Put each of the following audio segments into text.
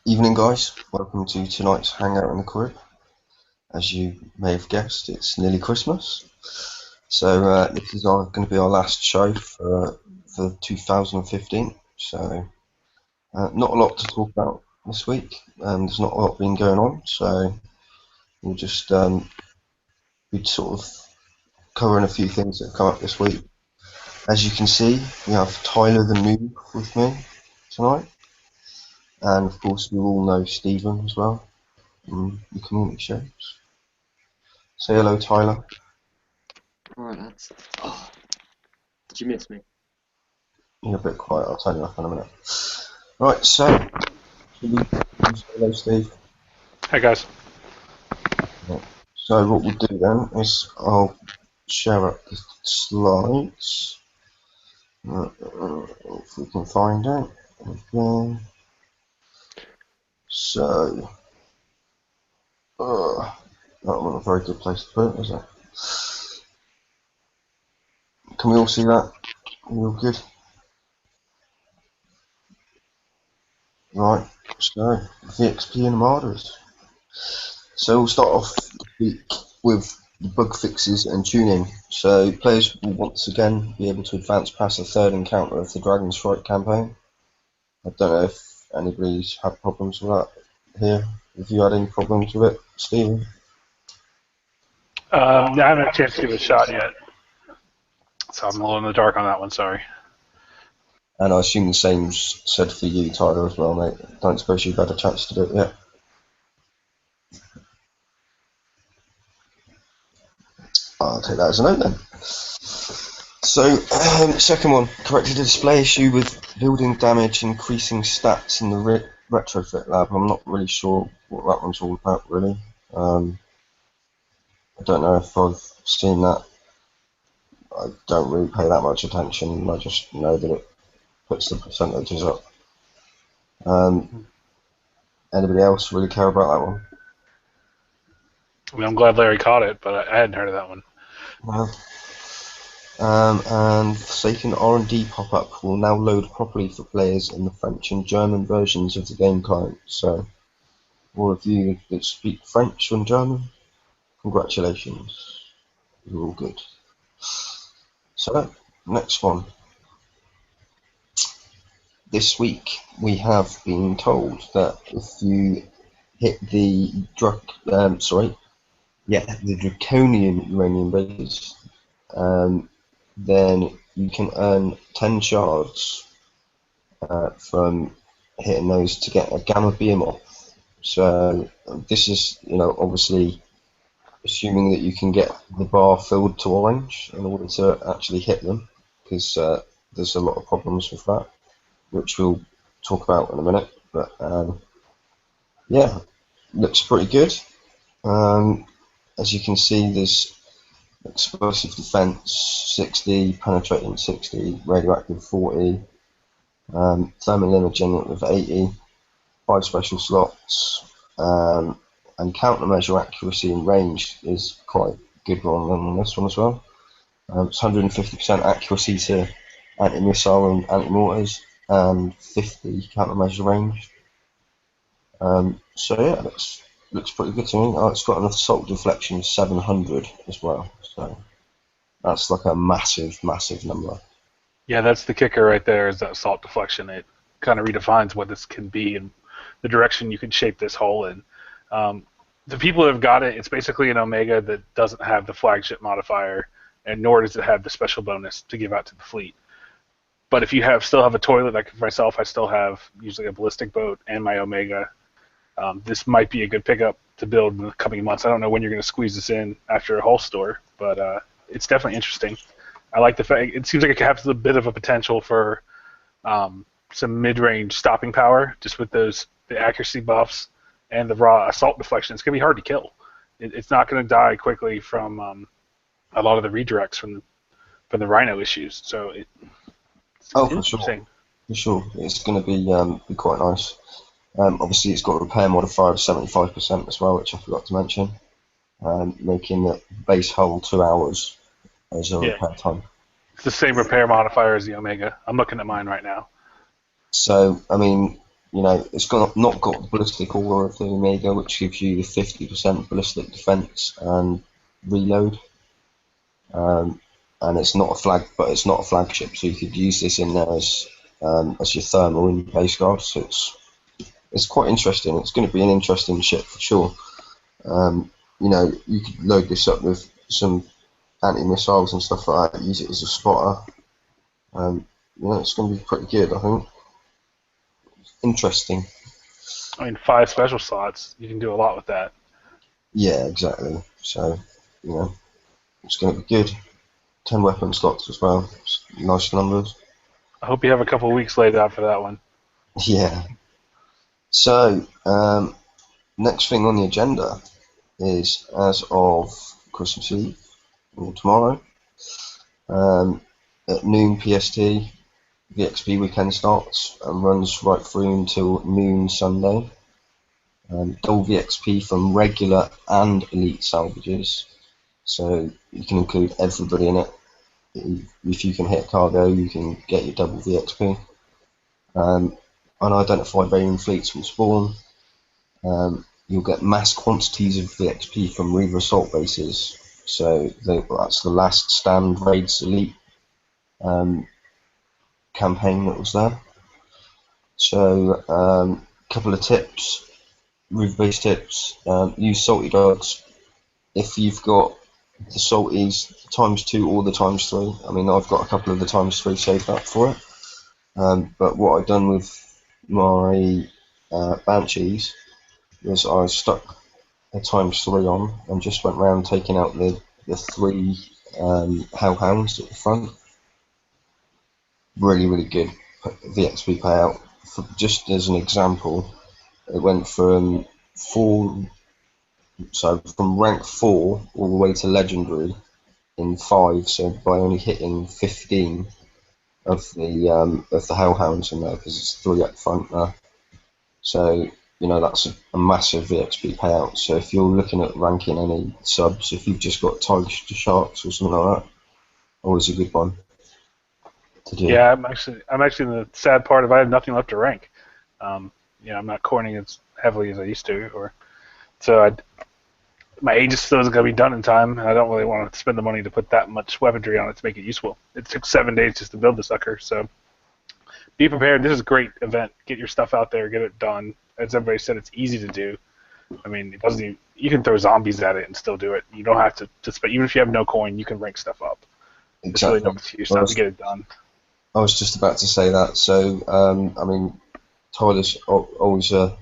Evening, guys. Welcome to tonight's Hangout in the Crib. As you may have guessed, it's nearly Christmas, so this is going to be our last show for 2015. So not a lot to talk about this week. There's not a lot been going on, so we'll just be sort of covering a few things that have come up this week. As you can see, we have Tyler the Noob with me tonight, and of course we all know Stephen as well from the community shows. Say hello, Tyler. Alright, lads. Oh, did you miss me? You're a bit quiet, I'll turn you off in a minute. Right, so, should we say hello, Steve? Hi guys. Right. So what we'll do then is I'll share up the slides. If we can find it. Okay. So, that's not a very good place to put it, is it? Can we all see that? Are we all good? Right, so, VXP and Armadas. So we'll start off the week with the bug fixes and tuning. So players will once again be able to advance past the third encounter of the Dragon Strike campaign. I don't know if anybody's had problems with that here. Have you had any problems with it, Stephen? I haven't had a chance to give it a shot yet, so I'm a little in the dark on that one. Sorry. And I assume the same's said for you, Tyler, as well, mate. Don't suppose you've had a chance to do it yet. I'll take that as a no then. So, second one, corrected a display issue with building damage increasing stats in the retrofit lab. I'm not really sure what that one's all about, really. I don't know if I've seen that. I don't really pay that much attention. I just know that it puts the percentages up. Anybody else really care about that one? I mean, I'm glad Larry caught it, but I hadn't heard of that one. No. And Forsaken R&D pop-up will now load properly for players in the French and German versions of the game client. So, all of you that speak French and German, congratulations. You're all good. So, next one. This week we have been told that if you hit the the draconian uranium rays, then you can earn 10 shards from hitting those to get a gamma behemoth. So this is, obviously assuming that you can get the bar filled to orange in order to actually hit them, because there's a lot of problems with that, which we'll talk about in a minute. But yeah, looks pretty good. As you can see, there's explosive defense 60, penetrating 60, radioactive 40, thermal imaging with 80, 5 special slots, and countermeasure accuracy and range is quite good on this one as well. It's 150% accuracy to anti-missile and anti-mortars, and 50 countermeasure range. So yeah, looks pretty good to me. Oh, it's got an assault deflection of 700 as well. So that's like a massive, massive number. Yeah, that's the kicker right there. Is that assault deflection? It kind of redefines what this can be and the direction you can shape this hull in. The people that have got it, it's basically an Omega that doesn't have the flagship modifier, and nor does it have the special bonus to give out to the fleet. But if you still have a toilet, like myself, I still have usually a ballistic boat and my Omega. This might be a good pickup to build in the coming months. I don't know when you're going to squeeze this in after a hull store, but it's definitely interesting. I like the fact it seems like it has a bit of a potential for some mid-range stopping power, just with the accuracy buffs and the raw assault deflection. It's going to be hard to kill. It's not going to die quickly from a lot of the redirects from the Rhino issues. So it's For interesting. sure, it's going to be quite nice. Obviously, it's got a repair modifier of 75% as well, which I forgot to mention, making the base hull 2 hours as a repair time. It's the same repair modifier as the Omega. I'm looking at mine right now. So, I mean, it's not got the ballistic aura of the Omega, which gives you the 50% ballistic defense and reload. And it's not a flagship, so you could use this in there as your thermal in your base guard. So it's quite interesting. It's going to be an interesting ship for sure. You could load this up with some anti-missiles and stuff like that. Use it as a spotter. It's going to be pretty good, I think. Interesting. I mean, 5 special slots. You can do a lot with that. Yeah, exactly. So, it's going to be good. 10 weapon slots as well. Nice numbers. I hope you have a couple of weeks laid out for that one. Yeah. So, next thing on the agenda is, as of Christmas Eve, or tomorrow, at noon PST, VXP weekend starts and runs right through until noon Sunday. Double VXP from regular and elite salvages, so you can include everybody in it. If you can hit cargo, you can get your double VXP. Unidentified alien fleets from spawn. You'll get mass quantities of VXP from Reaver assault bases, so that's the last stand raids elite campaign that was there. So, couple of tips, Reaver-based tips. Use salty dogs. If you've got the salties, ×2 or the ×3. I mean, I've got a couple of the ×3 saved up for it. But what I've done with my Banshees was I stuck a ×3 on and just went around taking out the 3 Hellhounds at the front. Really, really good VXP payout. Just as an example, it went from rank 4 all the way to legendary in 5. So by only hitting 15 of the Hellhounds in there, because it's 3 up front there. So that's a massive VXP payout. So if you're looking at ranking any subs, if you've just got Tigers to Sharks or something like that, always a good one to do. Yeah, I'm actually in the sad part of I have nothing left to rank. I'm not coining as heavily as I used to, my Aegis still isn't going to be done in time, and I don't really want to spend the money to put that much weaponry on it to make it useful. It took 7 days just to build the sucker, so be prepared. This is a great event. Get your stuff out there, get it done. As everybody said, it's easy to do. I mean, it doesn't even, you can throw zombies at it and still do it. You don't have to spend, even if you have no coin, you can rank stuff up. Exactly. It's really no excuse not to get it done. I was just about to say that. So, I mean, Tyler's always a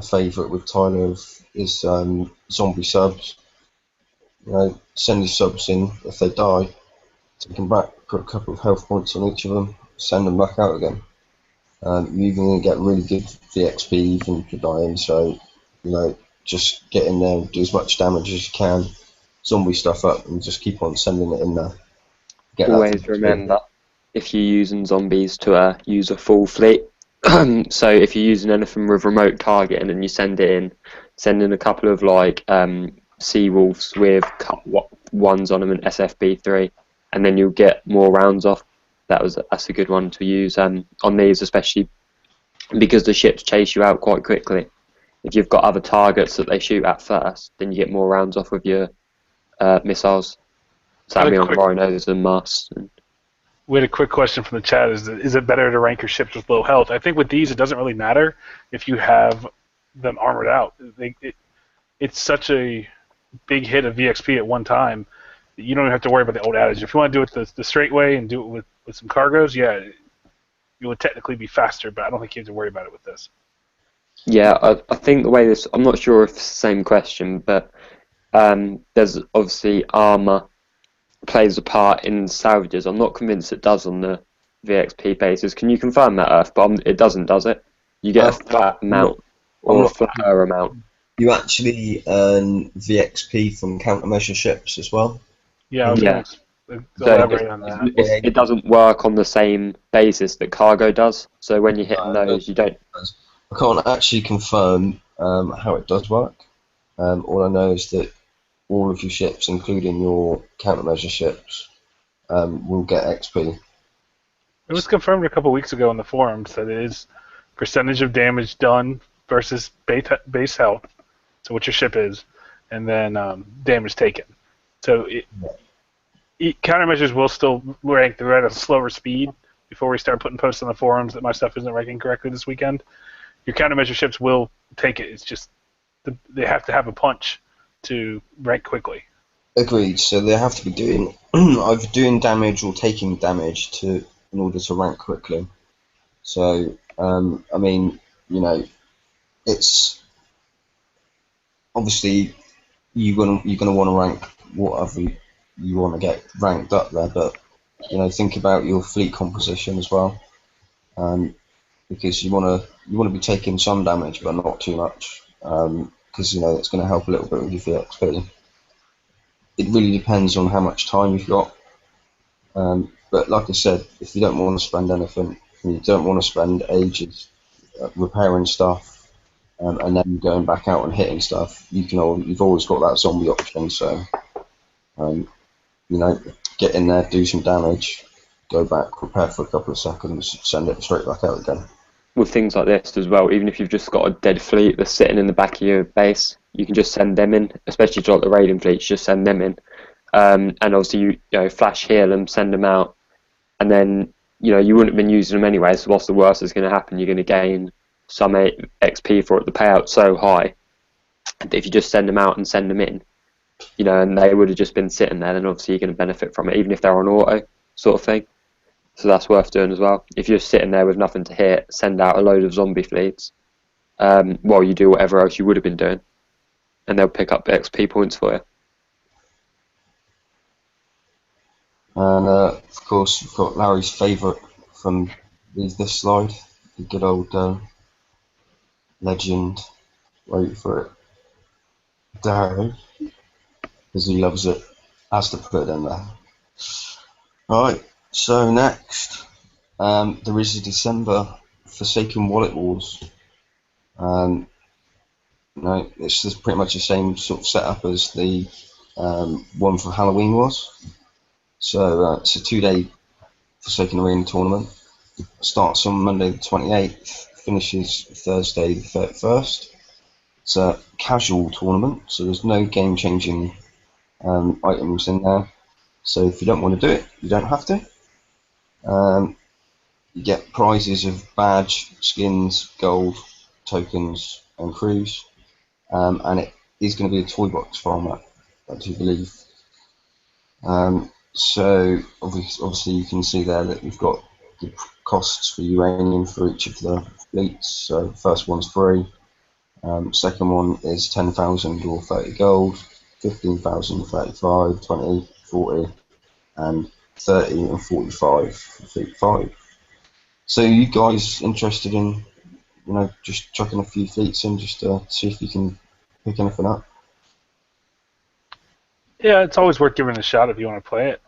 favourite with Tyler is zombie subs. Send your subs in. If they die, take them back, put a couple of health points on each of them, send them back out again. You're even going to get really good VXP even for dying. So, just get in there, do as much damage as you can, zombie stuff up, and just keep on sending it in there. Always remember, if you're using zombies, to use a full fleet. So if you're using anything with remote targeting and you send in a couple of sea wolves with ones on them in SFB3, and then you'll get more rounds off. That's a good one to use on these, especially because the ships chase you out quite quickly. If you've got other targets that they shoot at first, then you get more rounds off with your missiles. So that'd be on rhinos and masts. We had a quick question from the chat. Is it better to rank your ships with low health? I think with these, it doesn't really matter if you have them armored out. It's such a big hit of VXP at one time that you don't even have to worry about the old adage. If you want to do it the straight way and do it with some cargoes, yeah, you would technically be faster, but I don't think you have to worry about it with this. Yeah, I think the way this, I'm not sure if it's the same question, but there's obviously armor plays a part in salvages. I'm not convinced it does on the VXP basis. Can you confirm that, Earth? But it doesn't, does it? You get a flat amount or a flatter amount. You actually earn VXP from countermeasure ships as well. Yeah, I was going to elaborate on that. It doesn't work on the same basis that cargo does. So when you hit those, you don't. I can't actually confirm how it does work. All I know is that all of your ships, including your countermeasure ships, will get XP. It was confirmed a couple of weeks ago on the forums that it is percentage of damage done versus base health, so what your ship is, and then damage taken. So countermeasures will still rank. They're at a slower speed before we start putting posts on the forums that my stuff isn't ranking correctly this weekend. Your countermeasure ships will take it. It's just they have to have a punch to rank quickly. Agreed. So they have to be doing either doing damage or taking damage in order to rank quickly. So I mean, you know, it's obviously you're gonna want to rank whatever you want to get ranked up there, but you know, think about your fleet composition as well, because you want to be taking some damage, but not too much, because you know it's going to help a little bit with your fleet XP. It really depends on how much time you've got, but like I said, if you don't want to spend anything, you don't want to spend ages repairing stuff, and then going back out and hitting stuff, you've always got that zombie option. So, you know, get in there, do some damage, go back, repair for a couple of seconds, send it straight back out again. With things like this as well, even if you've just got a dead fleet that's sitting in the back of your base, you can just send them in, especially like the raiding fleets, just send them in. And obviously you know, flash heal them, send them out, and then you know you wouldn't have been using them anyway, so what's the worst that's going to happen? You're going to gain some XP for it. The payout's so high that if you just send them out and send them in, you know, and they would have just been sitting there, then obviously you're going to benefit from it, even if they're on auto sort of thing. So that's worth doing as well. If you're sitting there with nothing to hit, send out a load of zombie fleets while you do whatever else you would have been doing, and they'll pick up XP points for you. And of course, we've got Larry's favourite from this slide, the good old legend. Wait for it, Darren, because he loves it. Has to put it in there. Right. So next, there is a December Forsaken Wallet Wars. No, it's just pretty much the same sort of setup as the one for Halloween was. So it's a 2-day Forsaken Arena tournament. Starts on Monday the 28th, finishes Thursday the 31st. It's a casual tournament, so there's no game-changing items in there. So if you don't want to do it, you don't have to. You get prizes of badge, skins, gold, tokens, and crews. And it is going to be a toy box format, I do believe. So obviously you can see there that we've got the costs for uranium for each of the fleets. So first one's free. Second one is 10,000 or 30 gold, 15,000, 35, 20, 40, and 30 and 45 for fleet 5. So you guys interested in, you know, just chucking a few fleets in just to see if you can pick anything up? Yeah, it's always worth giving it a shot if you want to play it.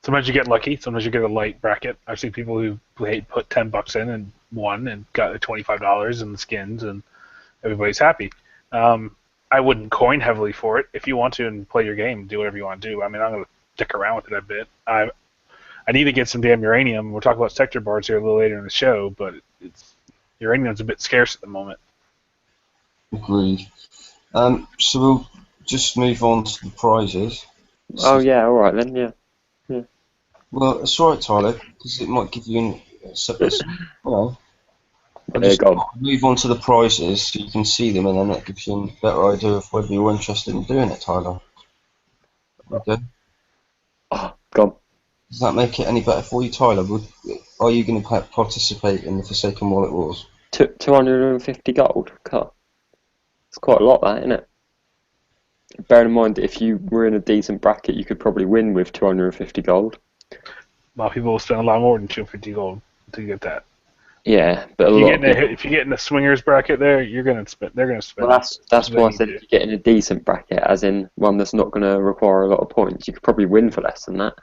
Sometimes you get lucky. Sometimes you get a light bracket. I've seen people who put $10 in and won and got $25 in the skins, and everybody's happy. I wouldn't coin heavily for it. If you want to and play your game, do whatever you want to do. I mean, I'm going to stick around with it a bit. I need to get some damn uranium. We'll talk about sector boards here a little later in the show, but uranium's a bit scarce at the moment. Agreed. So we'll just move on to the prizes. Oh yeah, all right then, yeah. Well, it's all right, Tyler, because it might give you There you go. Move on to the prizes so you can see them, and then that gives you a better idea of whether you're interested in doing it, Tyler. Okay. Oh, go on. Does that make it any better for you, Tyler? Are you going to participate in the Forsaken Wallet Wars? 250 gold? God. It's quite a lot, that, isn't it? Bear in mind, if you were in a decent bracket, you could probably win with 250 gold. A lot of people will spend a lot more than 250 gold to get that. Yeah, but if you get in the swingers bracket there, they're going to spend. Well, that's why I said if you get in a decent bracket, as in one that's not going to require a lot of points, you could probably win for less than that.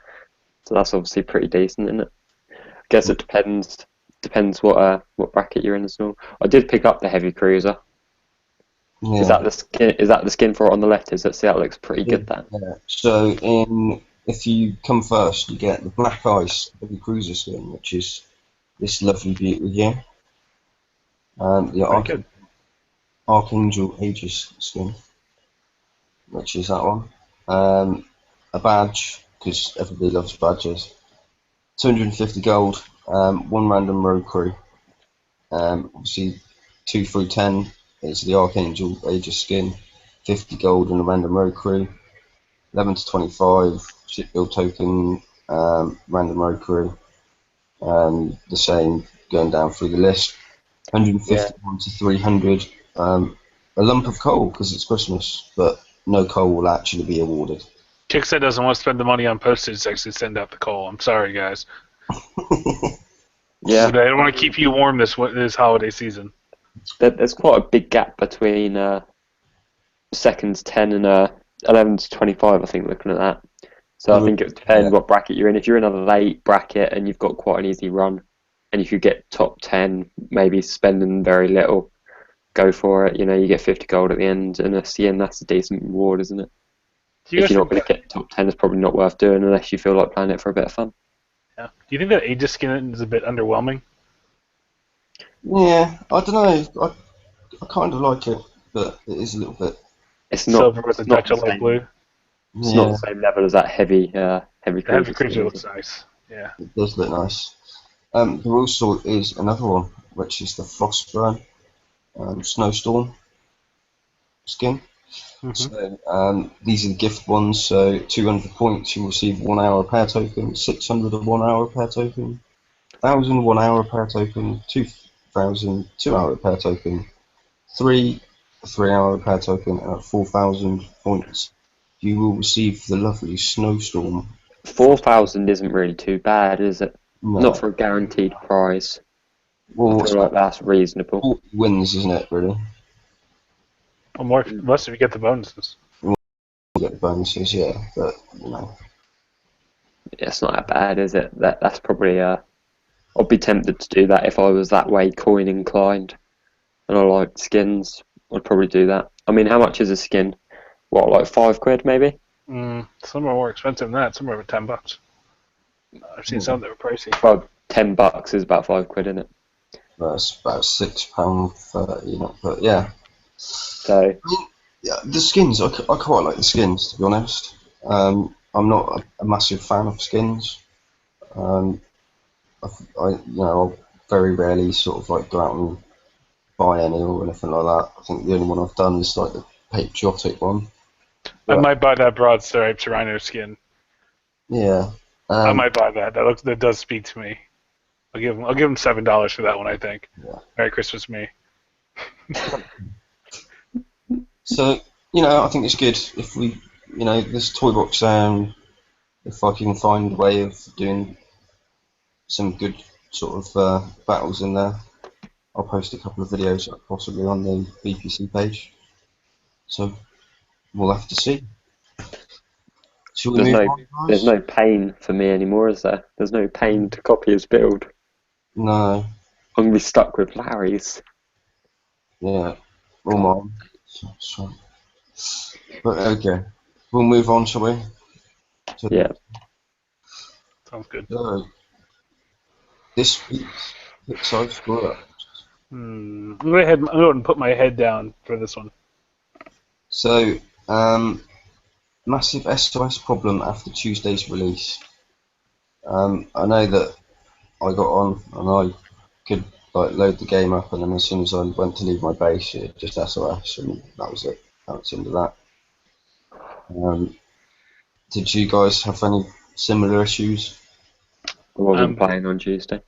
So that's obviously pretty decent, isn't it? I guess it depends what bracket you're in as well. I did pick up the heavy cruiser. Yeah. Is that the skin for it on the left? See, that looks pretty good. That. Yeah. So if you come first, you get the Black Ice heavy cruiser skin, which is this lovely beauty here. The Very good. Archangel Aegis skin, which is that one. A badge, because everybody loves badges. 250 gold, one random road crew. Obviously, 2 through 10 is the Archangel Aegis skin. 50 gold and a random road crew. 11 to 25 shipbuild token, random road crew. The same going down through the list. 151 to 300. A lump of coal because it's Christmas, but no coal will actually be awarded. Chickset doesn't want to spend the money on postage to actually send out the coal. I'm sorry, guys. Yeah. I don't want to keep you warm this holiday season. There's quite a big gap between seconds 10 and 11 to 25, I think, looking at that. So I think it depends what bracket you're in. If you're in a late bracket and you've got quite an easy run, and if you get top 10, maybe spending very little, go for it. You get 50 gold at the end, and that's a decent reward, isn't it? If you're not going to get top 10, it's probably not worth doing unless you feel like playing it for a bit of fun. Yeah. Do you think that Aegis skin is a bit underwhelming? Yeah, I don't know. I kind of like it, but it is a little bit. It's not Silver with a touch of the light same. blue. It's not the same level as that heavy The heavy creature. creature looks nice. Yeah. It does look nice. There also is another one, which is the Frostburn Snowstorm skin. So these are the gift ones. So 200 points, you receive 1 hour repair token. 600 of 1 hour repair token. 1,000 1 hour repair token. 2,000 2 hour repair token. 3 hour repair token, and at 4,000 points, you will receive the lovely Snowstorm. 4,000 isn't really too bad, is it? No. Not for a guaranteed prize. Well, I feel like that's reasonable. 40 wins, isn't it, really? Well, more less if you get the bonuses. You get the bonuses, yeah, but, It's not that bad, is it? That's probably I'd be tempted to do that if I was that way coin inclined and I liked skins. I'd probably do that. I mean, how much is a skin? What, like £5 maybe? Some are more expensive than that. Some are over $10. I've seen some that were pricey. Well, $10 is about £5, isn't it? That's about £6.30, but yeah. So Yeah, the skins, I quite like the skins, to be honest. I'm not a massive fan of skins. I'll very rarely sort of like go out and buy any or anything like that. I think the only one I've done is like the patriotic one. I might buy that broad striped rhino skin. Yeah. I might buy that. That does speak to me. I'll give him $7 for that one. I think. Yeah. Merry Christmas, me. So I think it's good if we, this toy box. If I can find a way of doing some good sort of battles in there, I'll post a couple of videos possibly on the BPC page. So we'll have to see. Shall we move on, guys? There's no pain for me anymore, is there? There's no pain to copy his build. No. I'm going to be stuck with Larry's. Yeah. All mine. So. But okay. We'll move on, shall we? Yeah. Sounds good. So, this week's Pixar Screw-Up. I'm going to go ahead and put my head down for this one. So, massive SOS problem after Tuesday's release. I know that I got on and I could load the game up, and then as soon as I went to leave my base, it just SOS, and that was it. That was the end of that. Did you guys have any similar issues? I wasn't playing on Tuesday.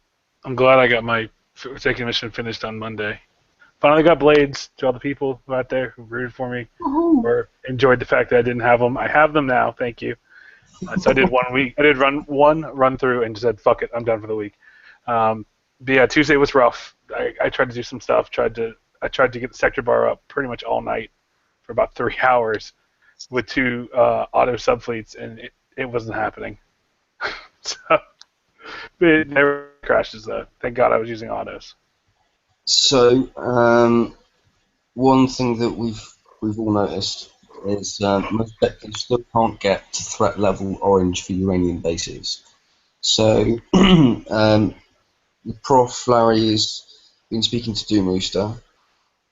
I'm glad I got my second mission finished on Monday. Finally got blades to all the people out there who rooted for me or enjoyed the fact that I didn't have them. I have them now, thank you. So I did 1 week. I did one run through and just said, fuck it, I'm done for the week. But yeah, Tuesday was rough. I tried to do some stuff. I tried to get the sector bar up pretty much all night for about 3 hours with 2 auto subfleets, and it wasn't happening. So it never crashes though. Thank God I was using autos. So, one thing that we've all noticed is most sectors still can't get to threat level orange for uranium bases. So, the Prof Larry is been speaking to Doom Rooster,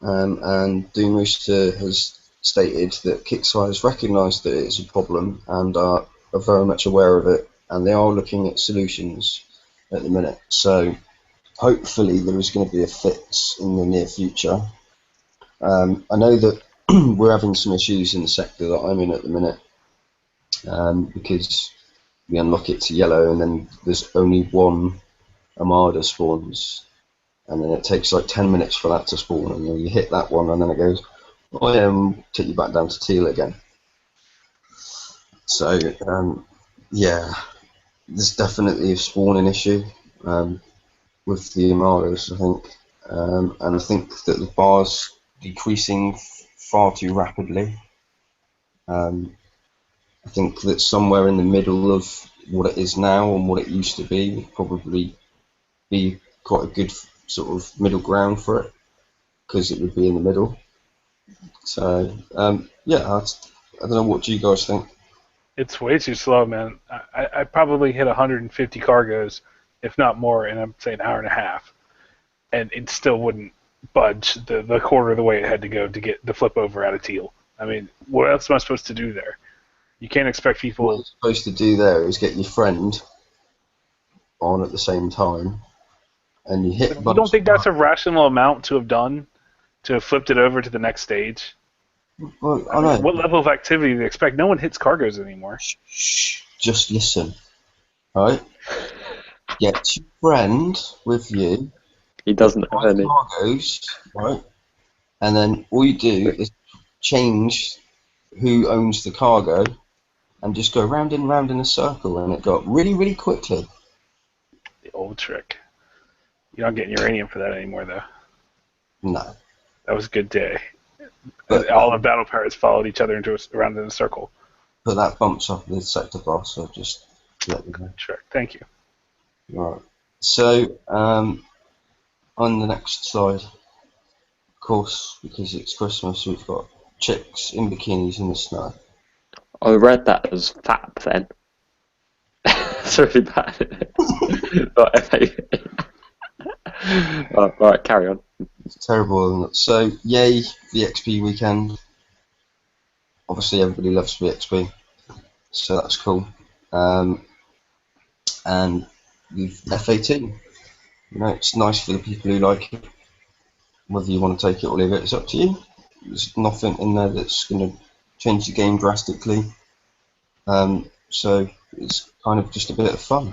and Doom Rooster has stated that Kickstarter has recognised that it's a problem and are very much aware of it, and they are looking at solutions at the minute. So hopefully there is going to be a fix in the near future. I know that we're having some issues in the sector that I'm in at the minute, because we unlock it to yellow and then there's only one Armada spawns, and then it takes like 10 minutes for that to spawn, and then you hit that one and then it goes, oh yeah, and take you back down to teal again. So yeah, there's definitely a spawning issue with the Armadas, I think, and I think that the bar's decreasing far too rapidly. I think that somewhere in the middle of what it is now and what it used to be would probably be quite a good sort of middle ground for it, because it would be in the middle. So yeah, I don't know, what do you guys think? It's way too slow, man. I probably hit 150 cargoes, if not more, in, I'd say, an hour and a half, and it still wouldn't budge the quarter of the way it had to go to get the flip over out of teal. I mean, what else am I supposed to do there? You can't expect people. What you're supposed to do there is get your friend on at the same time, and you hit. You don't think that's a rational amount to have done, to have flipped it over to the next stage? Well, I know. What level of activity do they expect? No one hits cargoes anymore. Shh, just listen, right? Get your friend with you. He doesn't have any. Cargoes, right? And then all you do is change who owns the cargo, and just go round and round in a circle, and it got really, really quickly. The old trick. You're not getting uranium for that anymore, though. No. That was a good day. But all the battle pirates followed each other around in a circle. But that bumps up the sector bar, so just let me know. Sure, thank you. Right. So, on the next slide, of course, because it's Christmas, we've got chicks in bikinis in the snow. I read that as FAP then. It's really bad. Right, carry on. It's terrible, isn't it? So, yay, VXP weekend. Obviously, everybody loves VXP, so that's cool. And with F18, it's nice for the people who like it. Whether you want to take it or leave it, it's up to you. There's nothing in there that's going to change the game drastically. So it's kind of just a bit of fun.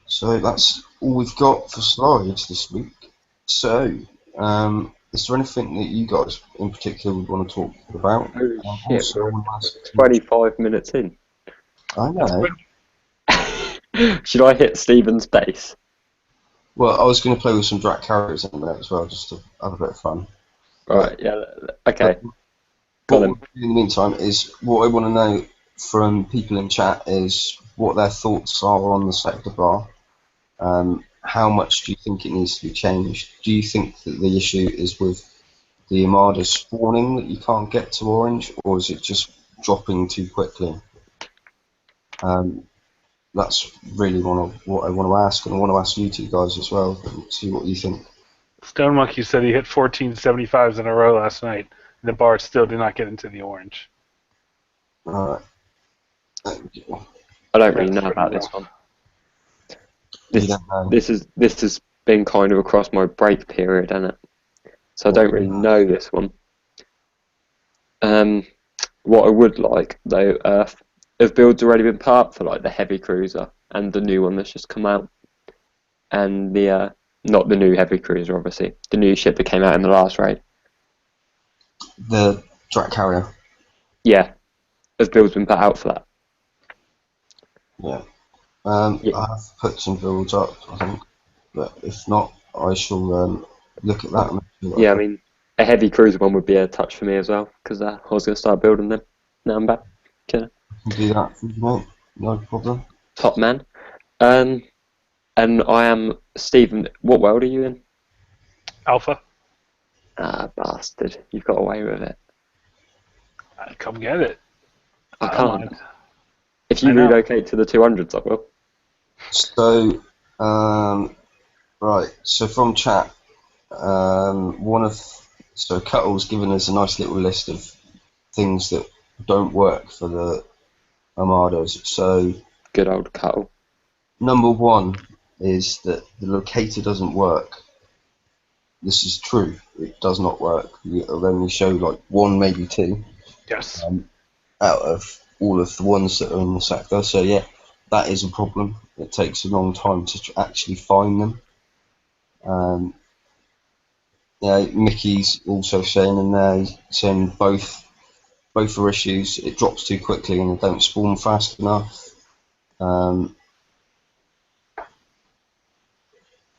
So that's all we've got for slides this week. So, is there anything that you guys in particular would want to talk about? Holy shit, we're 25 minutes in. I know. Should I hit Stephen's base? Well, I was going to play with some Drat carriers in a minute as well, just to have a bit of fun. Right, yeah, okay. What we'll do in the meantime is, what I want to know from people in chat is what their thoughts are on the sector bar. How much do you think it needs to be changed? Do you think that the issue is with the Armada spawning, that you can't get to orange, or is it just dropping too quickly? That's really what I want to ask, and I want to ask you two guys as well, and see what you think. Stone Monkey said he hit 14 75s in a row last night, and the bar still did not get into the orange. Alright. I don't really know about this one. This has been kind of across my break period, hasn't it? So I don't really know this one. What I would like though, have builds already been put up for like the heavy cruiser and the new one that's just come out, and the not the new heavy cruiser, obviously, the new ship that came out in the last raid. The Drat carrier. Yeah, have builds been put out for that? Yeah. I have put some builds up, I think, but if not, I shall look at that. Yeah, I mean, a heavy cruiser one would be a touch for me as well, because I was going to start building them. Now I'm back. Okay. I can do that for you, mate. No problem. Top man. And I am Stephen. What world are you in? Alpha. Ah, bastard! You've got away with it. Come get it. I can't. If you relocate to the 200s, I will. So, right. So from chat, So Cuttle's given us a nice little list of things that don't work for the Armadas. So Good old Cuttle. number one is that the locator doesn't work. This is true. It does not work. It'll only show like one, maybe two, Yes. out of all of the ones that are in the sector. So yeah, that is a problem. It takes a long time to actually find them. Yeah, Mickey's also saying in there, he's saying both are issues. It drops too quickly and they don't spawn fast enough.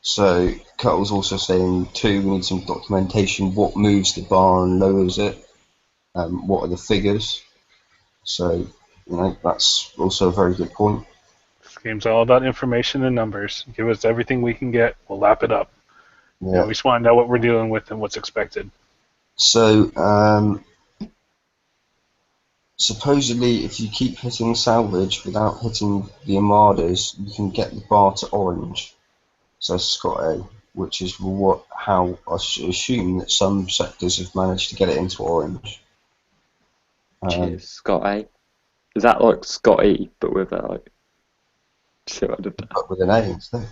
So Cuttle's also saying two, we need some documentation. What moves the bar and lowers it? What are the figures? So that's also a very good point. This game's all about information and numbers. Give us everything we can get. We'll lap it up. Yeah. We just want to know what we're dealing with and what's expected. So supposedly, if you keep hitting salvage without hitting the Armadas, you can get the bar to orange. Says Scott A, which is how I assume that some sectors have managed to get it into orange. Cheers, Scott A. Is that like Scott E, but with a like? Shit, I don't know. But with an A instead.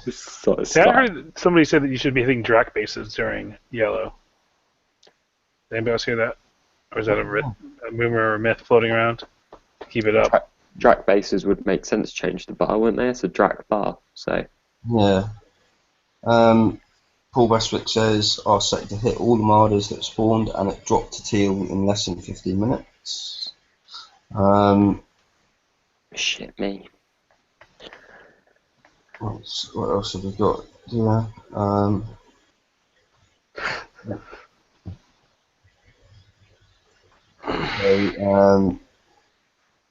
See, I heard somebody say that you should be hitting Drac bases during yellow. Did anybody else hear that? Or is that a rumor or a myth floating around? Keep it up. Drac bases would make sense to change the bar, wouldn't they? It's a Drac bar, so. Yeah. Paul Westwick says our sector hit all the Armadas that spawned and it dropped to teal in less than 15 minutes. Shit me. What else have we got? Yeah.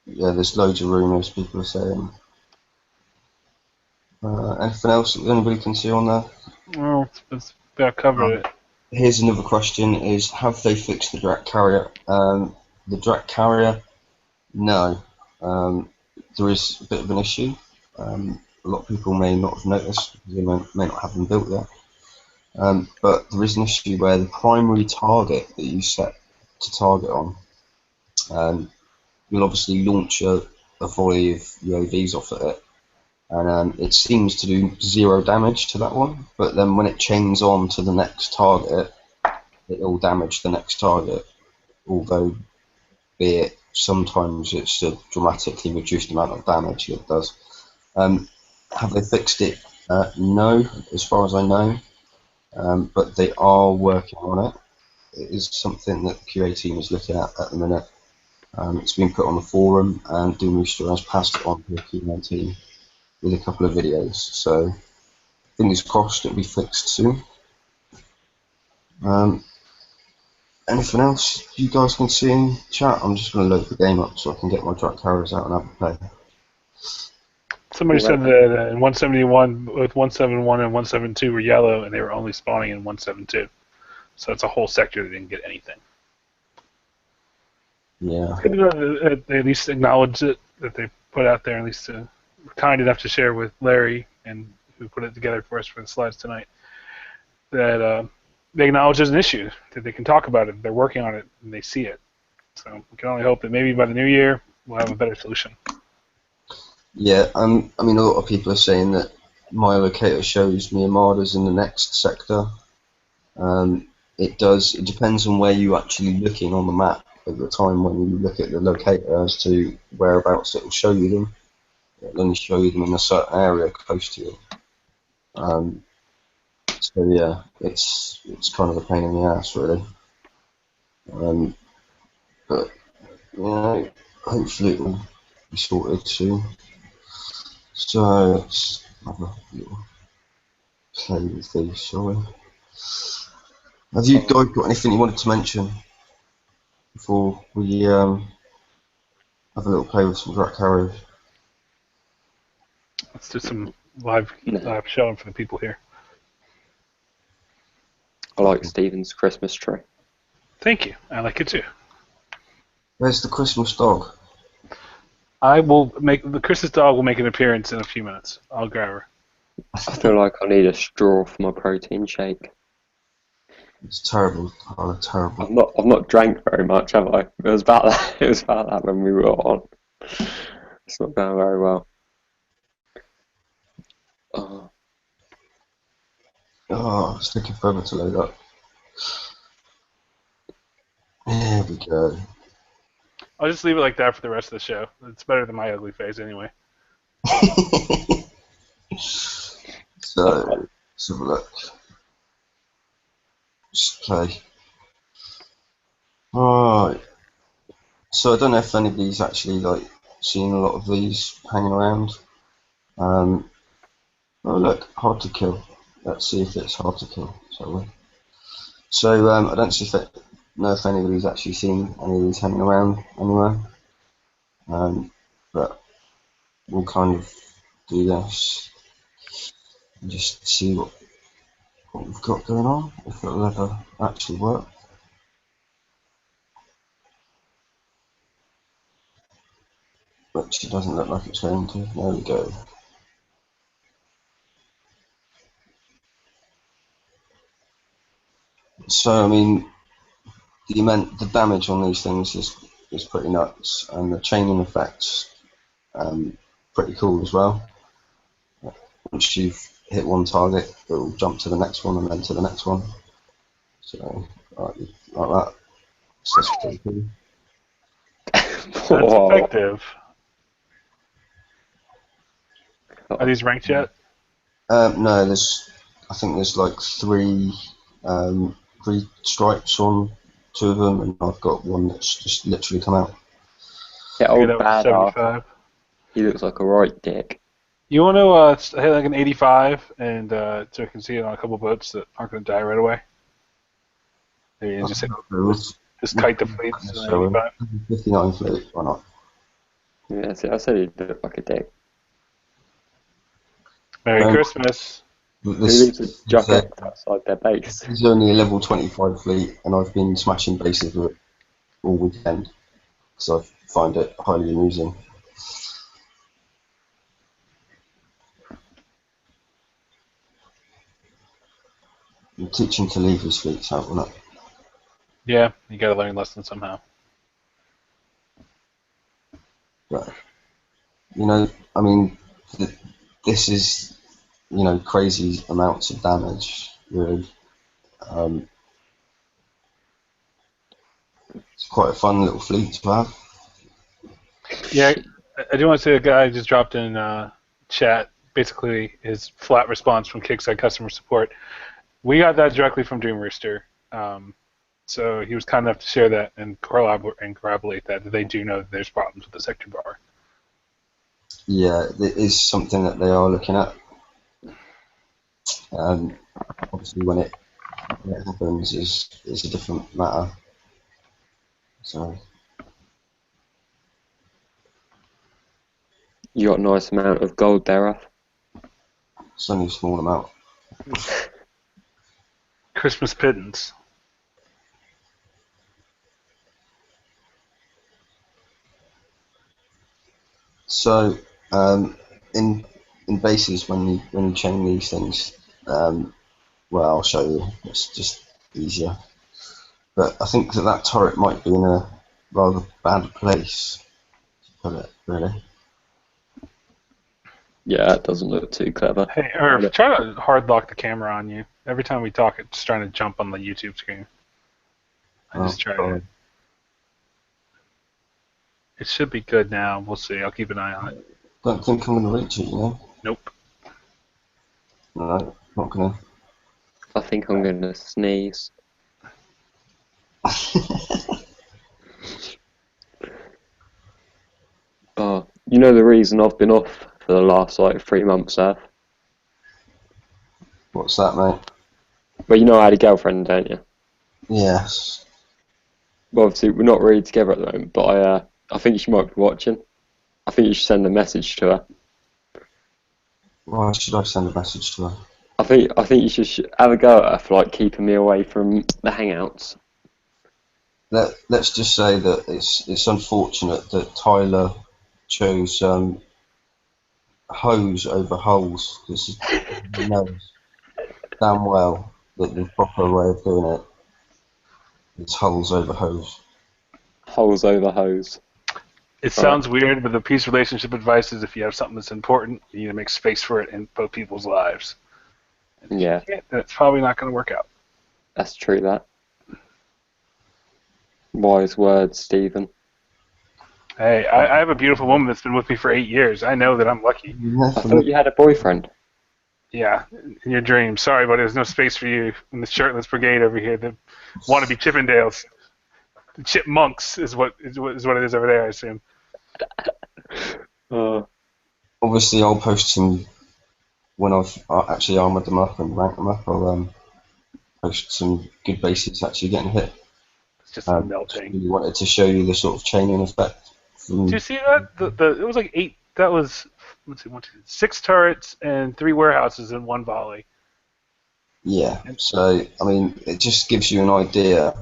Yeah, there's loads of rumours people are saying. Anything else that anybody can see on there? Well, it's about covered it. Here's another question: is have they fixed the Drac carrier? The Drac carrier, no. There is a bit of an issue. A lot of people may not have noticed because they may not have them built yet. But there is an issue where the primary target that you set to target on, you'll obviously launch a volley of UAVs off at it, and it seems to do 0 damage to that one, but then when it chains on to the next target, it will damage the next target, although be it sometimes it's a dramatically reduced amount of damage it does. Have they fixed it? No, as far as I know, but they are working on it. It is something that the QA team is looking at the minute. It's been put on the forum, and Doom Rooster has passed it on to the QA team with a couple of videos, so fingers crossed it'll be fixed soon. Anything else you guys can see in chat? I'm just going to load the game up so I can get my Drac carriers out and have a play. Somebody said that in 171, both 171 and 172 were yellow, and they were only spawning in 172. So it's a whole sector that didn't get anything. Yeah. Good to know that they at least acknowledge it, that they put out there, at least were kind enough to share with Larry, and who put it together for us for the slides tonight, that they acknowledge there's an issue, that they can talk about it, they're working on it, and they see it. So we can only hope that maybe by the new year we'll have a better solution. Yeah, I mean, a lot of people are saying that my locator shows me Armadas in the next sector. It does. It depends on where you're actually looking on the map at the time when you look at the locator as to whereabouts it will show you them. It'll only show you them in a certain area close to you. So yeah, it's kind of a pain in the ass, really. But hopefully it will be sorted soon. So let's have a little play with these, shall we? Have you guys got anything you wanted to mention before we have a little play with some Drac carriers? Let's do some live showing for the people here. I like Stephen's Christmas tree. Thank you. I like it too. Where's the Christmas dog? The Christmas dog will make an appearance in a few minutes. I'll grab her. I feel like I need a straw for my protein shake. It's terrible, Tyler, terrible. I've not drank very much, have I? It was about that. It was about that when we were on. It's not going very well. Oh, Oh, it's taking forever to load up. Here we go. I'll just leave it like that for the rest of the show. It's better than my ugly face anyway. So, let's have a look. Just play. Right. So I don't know if anybody's actually like seen a lot of these hanging around. Oh look, hard to kill. Let's see if it's hard to kill, shall we? So I don't know if anybody's actually seen any of these hanging around anywhere. But we'll kind of do this and just see what we've got going on, if it'll ever actually work. Which it doesn't look like it's going to. There we go. So I mean, the damage on these things is pretty nuts, and the chaining effect's pretty cool as well. Once you've hit one target, it will jump to the next one and then to the next one. So like that. So that's pretty cool. That's wow. effective. Are these ranked yet? No, I think there's like three stripes on two of them, and I've got one that's just literally come out. Yeah, Okay, old that was badass. 75. He looks like a right dick. You want to hit like an 85, and so I can see it on a couple boats that aren't going to die right away. Maybe just hit, just kite the fleets to an 85. 59 fleet, why not? Yeah, see, I said he looked like a dick. Merry Christmas. Who leaves a jacket outside their base? This is only a level 25 fleet, and I've been smashing bases with it all weekend, so I find it highly amusing. I'm teaching to leave his fleets out, will not? Yeah, you got to learn a lesson somehow. But, you know, I mean, this is, you know, crazy amounts of damage, really. It's quite a fun little fleet to have. Yeah, I do want to say the guy just dropped in chat, basically his flat response from Kickside customer support. We got that directly from Dream Rooster. So he was kind enough to share that and corroborate that they do know that there's problems with the sector bar. Yeah, it is something that they are looking at. Obviously, when it happens, is a different matter. So You got a nice amount of gold there, Ruff. it's only a small amount. Christmas pittance. So in bases, when you chain these things, well, I'll show you. It's just easier. But I think that turret might be in a rather bad place to put it, really. Yeah, it doesn't look too clever. Hey, Irv, try to hard lock the camera on you. Every time we talk, it's trying to jump on the YouTube screen. I just tried it. It should be good now. We'll see. I'll keep an eye on it. Don't think I'm going to reach it, you know? Nope. No, not going to. I think I'm going to sneeze. Oh, you know the reason I've been off for the last like 3 months, Earth? What's that, mate? Well, you know I had a girlfriend, don't you? Yes. Well, obviously we're not really together at the moment, but I think she might be watching. I think you should send a message to her. Why should I send a message to her? I think you should have a go at her for like keeping me away from the hangouts. Let's just say that it's unfortunate that Tyler chose hose over holes, because he knows damn well that the proper way of doing it It's hulls over hose. Holes over hose. It sounds weird, but the piece relationship advice is if you have something that's important, you need to make space for it in both people's lives. And Yeah. if you can't, then it's probably not going to work out. That's true, that. Wise words, Stephen. Hey, I have a beautiful woman that's been with me for 8 years. I know that I'm lucky. I thought you had a boyfriend. Yeah, in your dreams. Sorry, but there's no space for you in the shirtless brigade over here. The wannabe Chippendales. The chipmunks is what it is over there, I assume. Obviously, I'll post some when I've actually armoured them up and ranked them up. I'll post some good bases actually getting hit. It's just melting. Really wanted to show you the sort of chaining effect. Do you see that? It was like 8. That was 6 turrets and 3 warehouses in one volley. Yeah. So I mean, it just gives you an idea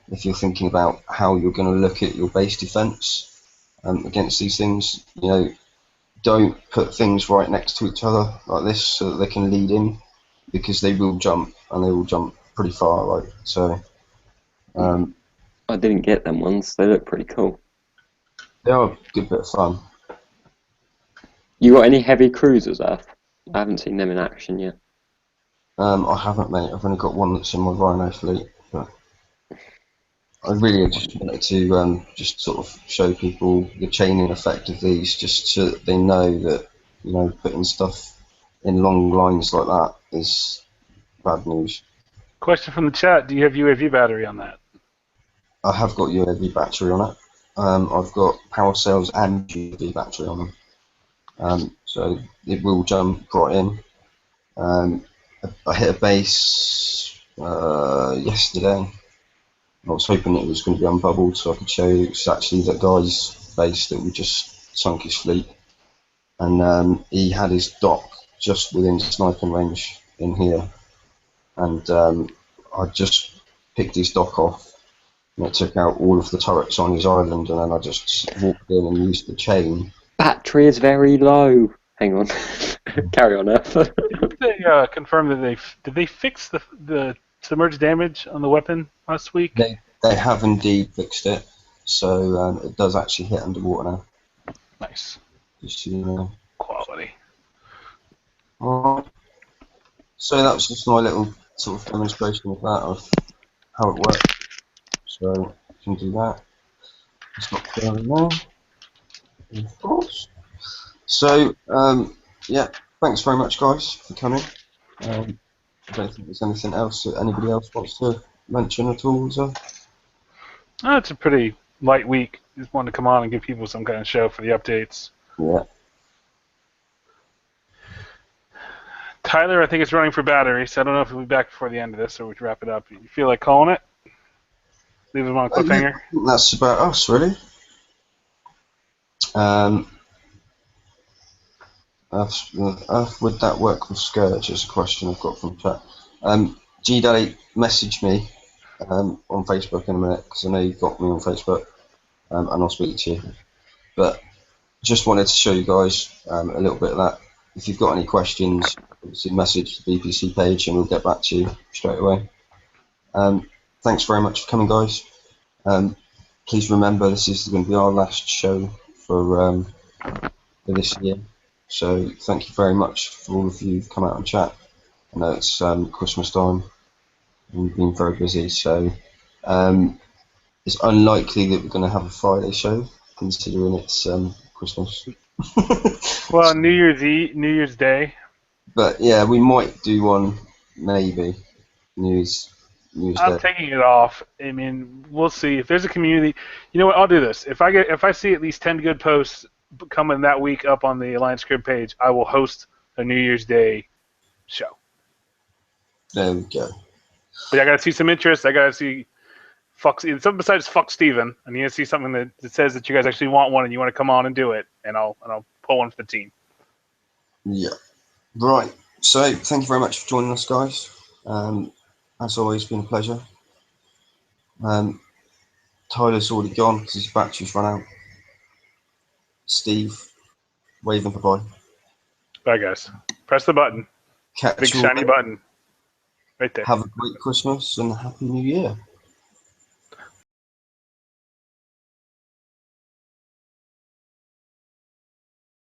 if you're thinking about how you're going to look at your base defense against these things. You know, don't put things right next to each other like this so that they can lead in, because they will jump and they will jump pretty far. Right. So. I didn't get them ones. They look pretty cool. They are a good bit of fun. You got any heavy cruisers, Earth? I haven't seen them in action yet. I haven't, mate. I've only got one that's in my Rhino fleet, but I really just wanted to just sort of show people the chaining effect of these, just so that they know that, you know, putting stuff in long lines like that is bad news. Question from the chat: do you have UAV battery on that? I have got UAV battery on it. I've got power cells and UAV battery on them, so it will jump right in. I hit a base yesterday. I was hoping it was going to be unbubbled so I could show you. It's actually that guy's base that we just sunk his fleet. And he had his dock just within sniping range in here. And I just picked his dock off, and it took out all of the turrets on his island, and then I just walked in and used the chain. Battery is very low. Hang on. Carry on, Earth. Did they confirm that did they fix the submerged damage on the weapon last week? They have indeed fixed it, so it does actually hit underwater now. Nice. Just so you know. Quality. Alright. So that was just my little sort of demonstration of that, of how it works. So you can do that. It's not going there. Of course. So yeah, thanks very much, guys, for coming. I don't think there's anything else that anybody else wants to mention at all, so. Oh, it's a pretty light week. Just wanted to come on and give people some kind of show for the updates. Yeah. Tyler, I think it's running for battery, so I don't know if we'll be back before the end of this or we can wrap it up. You feel like calling it? Leave them on a cliffhanger? I think that's about us, really. Would that work with Scourge? Is a question I've got from chat. G-Day, message me on Facebook in a minute, because I know you've got me on Facebook, and I'll speak to you. But just wanted to show you guys a little bit of that. If you've got any questions, obviously message the BPC page and we'll get back to you straight away. Thanks very much for coming, guys. Please remember this is going to be our last show for this year. So thank you very much for all of you who've come out and chat. I know it's Christmas time and we've been very busy, so it's unlikely that we're going to have a Friday show, considering it's Christmas. Well, New Year's Day. But yeah, we might do one, maybe. New Year's I'm Day. taking it off. I mean, we'll see. If there's a community, you know what? I'll do this. If I see at least 10 good posts coming that week up on the Alliance Crib page, I will host a New Year's Day show. There we go. But I got to see some interest. I got to see something besides fuck Steven. I need to see something that says that you guys actually want one and you want to come on and do it, and I'll pull one for the team. Yeah. Right. So thank you very much for joining us, guys. As always, been a pleasure. Tyler's already gone because his battery's run out. Steve, waving bye-bye. Bye, guys. Press the button. Catch Big you shiny all. button. Right there. Have a great Christmas and a Happy New Year.